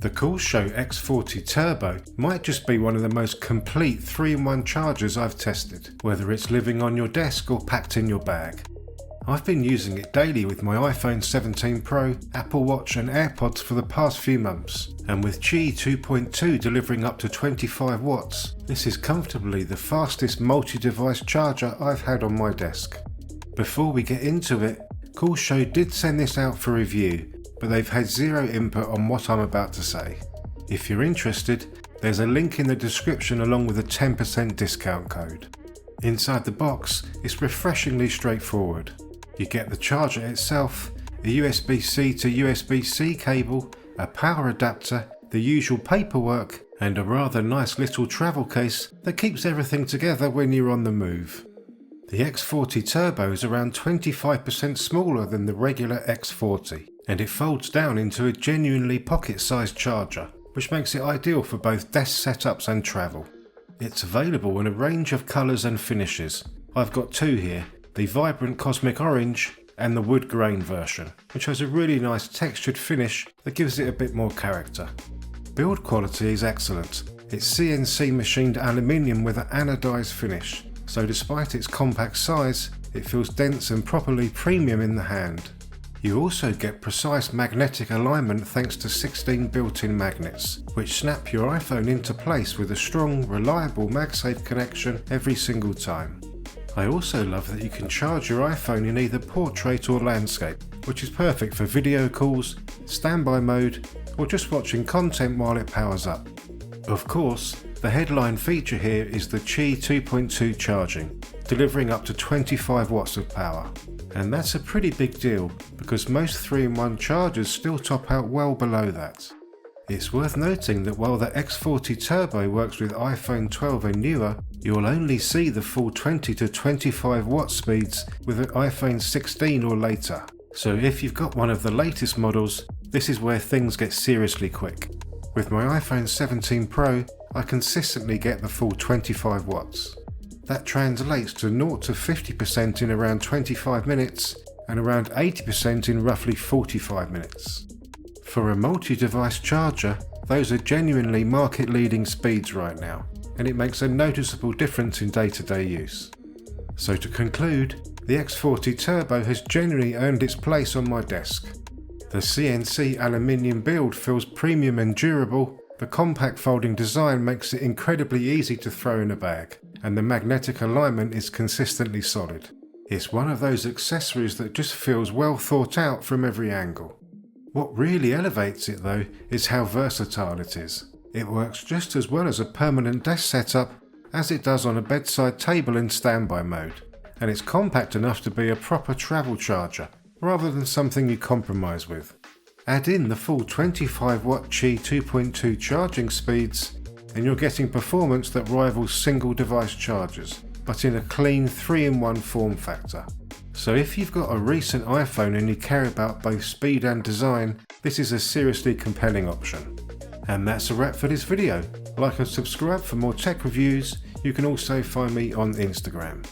The KUXIU X40 Turbo might just be one of the most complete 3-in-1 chargers I've tested, whether it's living on your desk or packed in your bag. I've been using it daily with my iPhone 17 Pro, Apple Watch and AirPods for the past few months, and with Qi 2.2 delivering up to 25 watts, this is comfortably the fastest multi-device charger I've had on my desk. Before we get into it, KUXIU did send this out for review, but they've had zero input on what I'm about to say. If you're interested, there's a link in the description along with a 10% discount code. Inside the box, it's refreshingly straightforward. You get the charger itself, a USB-C to USB-C cable, a power adapter, the usual paperwork, and a rather nice little travel case that keeps everything together when you're on the move. The X40 Turbo is around 25% smaller than the regular X40, and it folds down into a genuinely pocket-sized charger, which makes it ideal for both desk setups and travel. It's available in a range of colours and finishes. I've got two here, the vibrant cosmic orange and the wood grain version, which has a really nice textured finish that gives it a bit more character. Build quality is excellent. It's CNC machined aluminium with an anodised finish, so despite its compact size, it feels dense and properly premium in the hand. You also get precise magnetic alignment thanks to 16 built-in magnets, which snap your iPhone into place with a strong, reliable MagSafe connection every single time. I also love that you can charge your iPhone in either portrait or landscape, which is perfect for video calls, standby mode, or just watching content while it powers up. Of course, the headline feature here is the Qi 2.2 charging, delivering up to 25 watts of power. And that's a pretty big deal because most 3-in-1 chargers still top out well below that. It's worth noting that while the X40 Turbo works with iPhone 12 and newer, you'll only see the full 20 to 25 watt speeds with an iPhone 16 or later. So if you've got one of the latest models, this is where things get seriously quick. With my iPhone 17 Pro, I consistently get the full 25 watts. That translates to 0 to 50% in around 25 minutes and around 80% in roughly 45 minutes. For a multi-device charger, those are genuinely market-leading speeds right now, and it makes a noticeable difference in day-to-day use. So to conclude, the X40 Turbo has genuinely earned its place on my desk. The CNC aluminium build feels premium and durable, the compact folding design makes it incredibly easy to throw in a bag, and the magnetic alignment is consistently solid. It's one of those accessories that just feels well thought out from every angle. What really elevates it though is how versatile it is. It works just as well as a permanent desk setup as it does on a bedside table in standby mode, and it's compact enough to be a proper travel charger rather than something you compromise with. Add in the full 25 watt Qi 2.2 charging speeds and you're getting performance that rivals single device chargers, but in a clean 3-in-1 form factor. So if you've got a recent iPhone and you care about both speed and design, this is a seriously compelling option. And that's a wrap for this video. Like and subscribe for more tech reviews. You can also find me on Instagram.